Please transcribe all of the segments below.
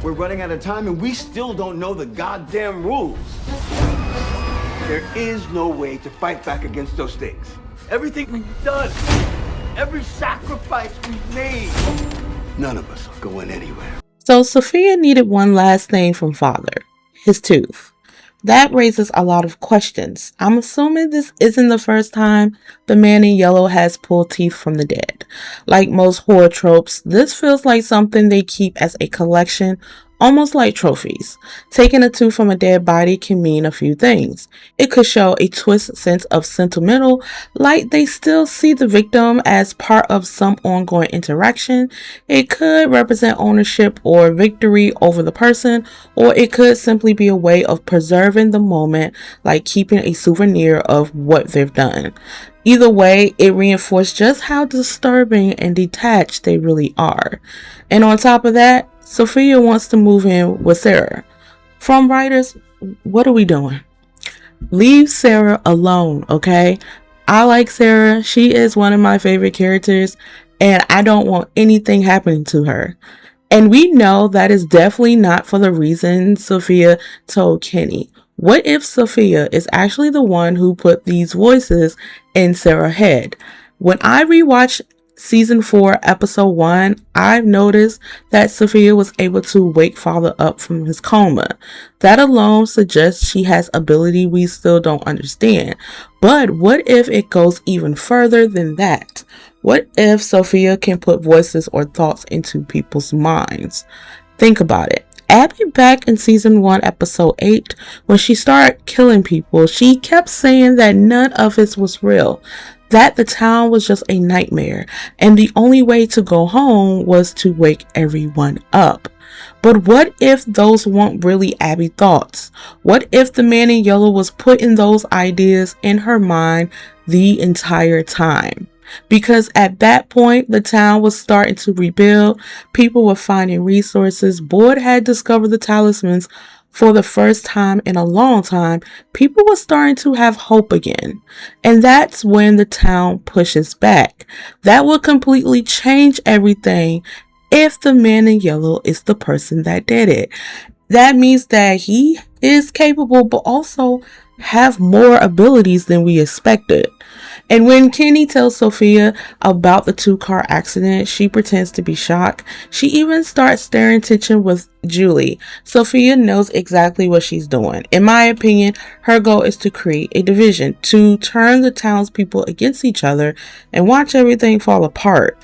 We're running out of time and we still don't know the goddamn rules. There is no way to fight back against those things. Everything we've done, every sacrifice we've made, none of us are going anywhere. So Sophia needed one last thing from father, his tooth. That raises a lot of questions. I'm assuming this isn't the first time the man in yellow has pulled teeth from the dead. Like most horror tropes, this feels like something they keep as a collection, almost like trophies. Taking a tooth from a dead body can mean a few things. It could show a twist sense of sentimental, like they still see the victim as part of some ongoing interaction. It could represent ownership or victory over the person, or it could simply be a way of preserving the moment, like keeping a souvenir of what they've done. Either way, it reinforced just how disturbing and detached they really are. And on top of that, Sophia wants to move in with Sara. From writers, what are we doing? Leave Sara alone, okay? I like Sara. She is one of my favorite characters, and I don't want anything happening to her. And we know that is definitely not for the reason Sophia told Kenny. What if Sophia is actually the one who put these voices in Sara's head? When I rewatched Season 4, Episode 1, I've noticed that Sophia was able to wake father up from his coma. That alone suggests she has ability we still don't understand. But what if it goes even further than that? What if Sophia can put voices or thoughts into people's minds? Think about it. Abby back in Season 1, Episode 8, when she started killing people, she kept saying that none of it was real. That the town was just a nightmare, and the only way to go home was to wake everyone up. But what if those weren't really Abby's thoughts? What if the man in yellow was putting those ideas in her mind the entire time? Because at that point, the town was starting to rebuild, people were finding resources, Boyd had discovered the talismans. For the first time in a long time, people were starting to have hope again. And that's when the town pushes back. That will completely change everything if the man in yellow is the person that did it. That means that he is capable, but also have more abilities than we expected. And when Kenny tells Sophia about the 2-car accident, she pretends to be shocked. She even starts stirring tension with Julie. Sophia knows exactly what she's doing. In my opinion, her goal is to create a division, to turn the townspeople against each other and watch everything fall apart.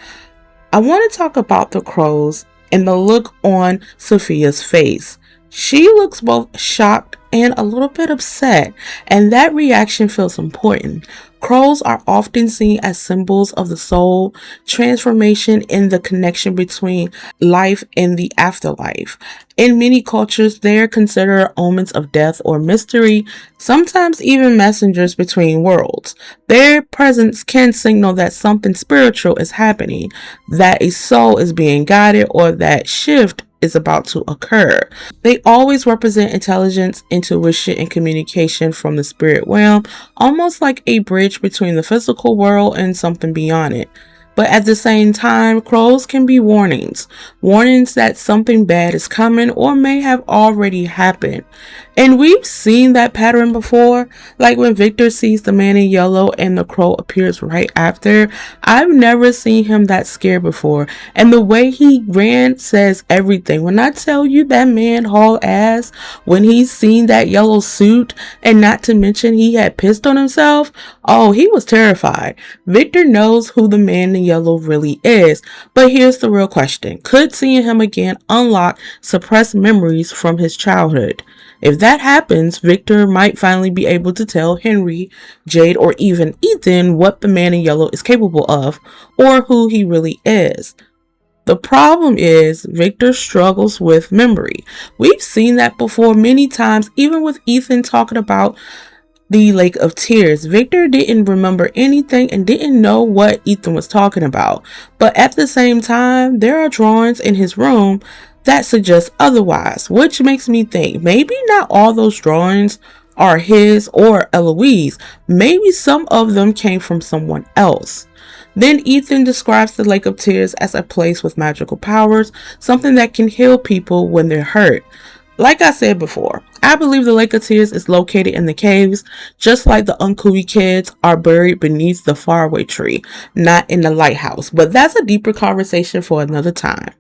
I want to talk about the crows and the look on Sophia's face. She looks both shocked and a little bit upset, and that reaction feels important. Crows are often seen as symbols of the soul, transformation, and the connection between life and the afterlife. In many cultures, they are considered omens of death or mystery, sometimes even messengers between worlds. Their presence can signal that something spiritual is happening, that a soul is being guided, or that shift is about to occur. They always represent intelligence, intuition, and communication from the spirit realm, almost like a bridge between the physical world and something beyond it. But at the same time, crows can be warnings that something bad is coming or may have already happened. And we've seen that pattern before, like when Victor sees the man in yellow and the crow appears right after. I've never seen him that scared before, and the way he ran says everything. When I tell you that man hauled ass when he seen that yellow suit, and not to mention he had pissed on himself, oh, he was terrified. Victor knows who the man in yellow really is, but here's the real question. Could seeing him again unlock suppressed memories from his childhood? If that happens, Victor might finally be able to tell Henry, Jade, or even Ethan what the man in yellow is capable of, or who he really is. The problem is Victor struggles with memory. We've seen that before many times, even with Ethan talking about the Lake of Tears. Victor didn't remember anything and didn't know what Ethan was talking about. But at the same time, there are drawings in his room that suggest otherwise, which makes me think maybe not all those drawings are his or Eloise. Maybe some of them came from someone else. Then Ethan describes the Lake of Tears as a place with magical powers, something that can heal people when they're hurt. Like I said before, I believe the Lake of Tears is located in the caves, just like the Unkui kids are buried beneath the faraway tree, not in the lighthouse. But that's a deeper conversation for another time.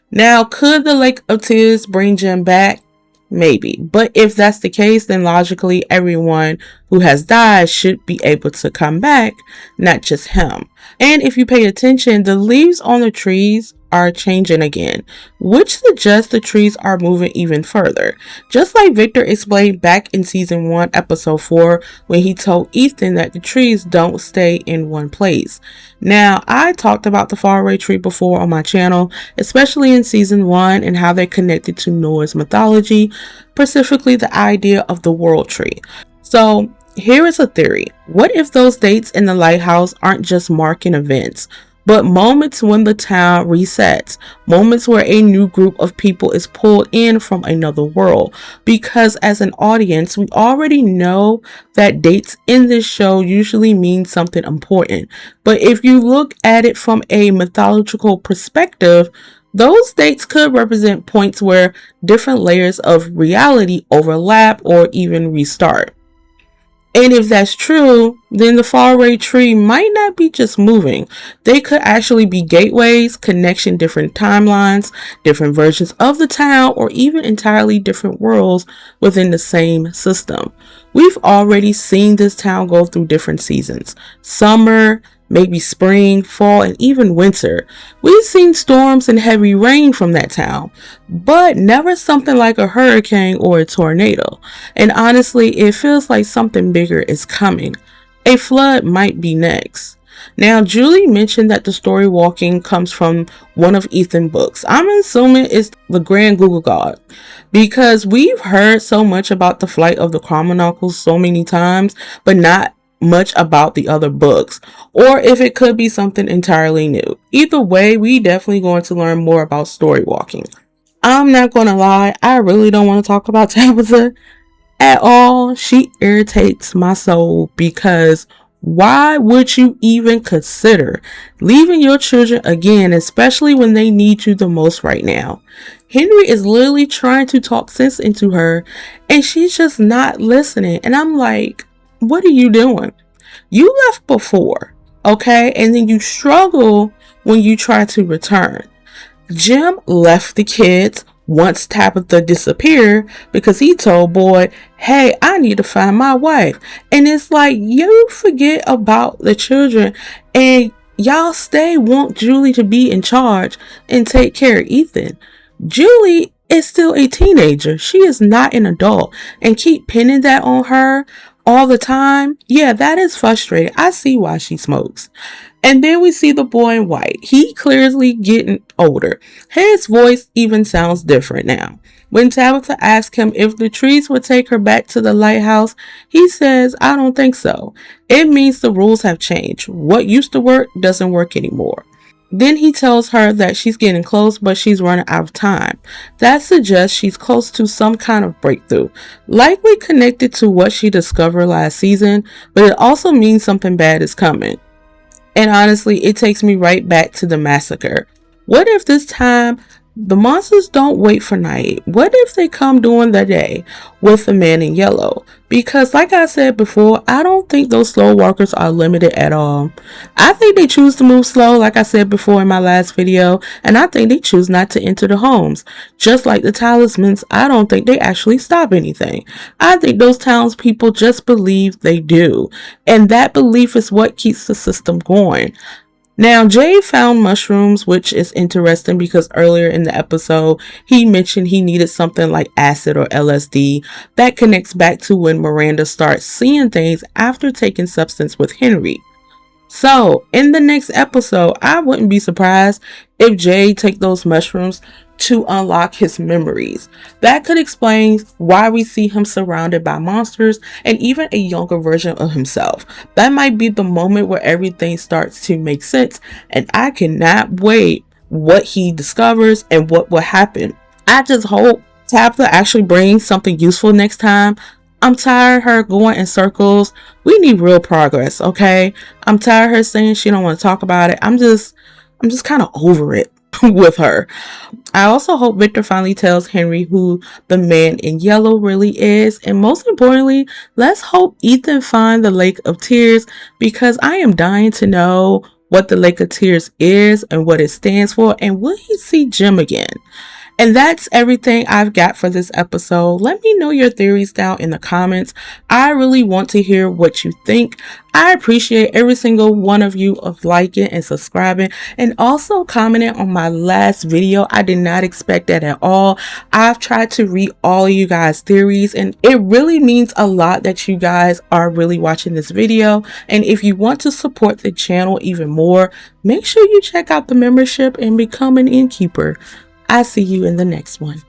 Now, could the Lake of Tears bring Jim back? Maybe. But if that's the case, then logically everyone who has died should be able to come back, not just him. And if you pay attention, the leaves on the trees are changing again, which suggests the trees are moving even further. Just like Victor explained back in season 1, episode 4, when he told Ethan that the trees don't stay in one place. Now, I talked about the faraway tree before on my channel, especially in season 1 and how they're connected to Norse mythology, specifically the idea of the world tree. So, here is a theory. What if those dates in the lighthouse aren't just marking events, but moments when the town resets, moments where a new group of people is pulled in from another world? Because as an audience, we already know that dates in this show usually mean something important. But if you look at it from a mythological perspective, those dates could represent points where different layers of reality overlap or even restart. And if that's true, then the faraway tree might not be just moving. They could actually be gateways, connecting different timelines, different versions of the town, or even entirely different worlds within the same system. We've already seen this town go through different seasons. Summer, maybe spring, fall, and even winter. We've seen storms and heavy rain from that town, but never something like a hurricane or a tornado. And honestly, it feels like something bigger is coming. A flood might be next. Now, Julie mentioned that the story walking comes from one of Ethan's books. I'm assuming it's the Grand Google God, because we've heard so much about the flight of the Chrononockles so many times, but not much about the other books, or if it could be something entirely new. Either way, we definitely going to learn more about story walking. I'm not going to lie, I really don't want to talk about Tabitha at all. She irritates my soul, because why would you even consider leaving your children again, especially when they need you the most right now? Henry is literally trying to talk sense into her, and she's just not listening. And I'm like, what are you doing? You left before, okay? And then you struggle when you try to return. Jim left the kids once Tabitha disappeared because he told Boyd, hey, I need to find my wife. And it's like, you forget about the children and y'all want Julie to be in charge and take care of Ethan. Julie is still a teenager. She is not an adult, and keep pinning that on her all the time. Yeah, that is frustrating. I see why she smokes. And then we see the boy in white. He clearly getting older. His voice even sounds different now. When Tabitha asks him if the trees would take her back to the lighthouse, he says, I don't think so. It means the rules have changed. What used to work doesn't work anymore. Then he tells her that she's getting close, but she's running out of time. That suggests she's close to some kind of breakthrough, likely connected to what she discovered last season, but it also means something bad is coming. And honestly, it takes me right back to the massacre. What if this time the monsters don't wait for night? What if they come during the day with the man in yellow? Because like I said before, I don't think those slow walkers are limited at all. I think they choose to move slow, like I said before in my last video, and I think they choose not to enter the homes. Just like the talismans, I don't think they actually stop anything. I think those townspeople just believe they do, and that belief is what keeps the system going. Now, Jay found mushrooms, which is interesting because earlier in the episode, he mentioned he needed something like acid or LSD. That connects back to when Miranda starts seeing things after taking substance with Henry. So, in the next episode, I wouldn't be surprised if Jay take those mushrooms to unlock his memories. That could explain why we see him surrounded by monsters and even a younger version of himself. That might be the moment where everything starts to make sense, and I cannot wait what he discovers and what will happen. I just hope Tabitha actually brings something useful next time. I'm tired of her going in circles. We need real progress, okay? I'm tired of her saying she don't want to talk about it. I'm just kind of over it with her. I also hope Victor finally tells Henry who the man in yellow really is. And most importantly, let's hope Ethan finds the Lake of Tears, because I am dying to know what the Lake of Tears is and what it stands for, and will he see Jim again? And that's everything I've got for this episode. Let me know your theories down in the comments. I really want to hear what you think. I appreciate every single one of you of liking and subscribing and also commenting on my last video. I did not expect that at all. I've tried to read all of you guys' theories, and it really means a lot that you guys are really watching this video. And if you want to support the channel even more, make sure you check out the membership and become an innkeeper. I see you in the next one.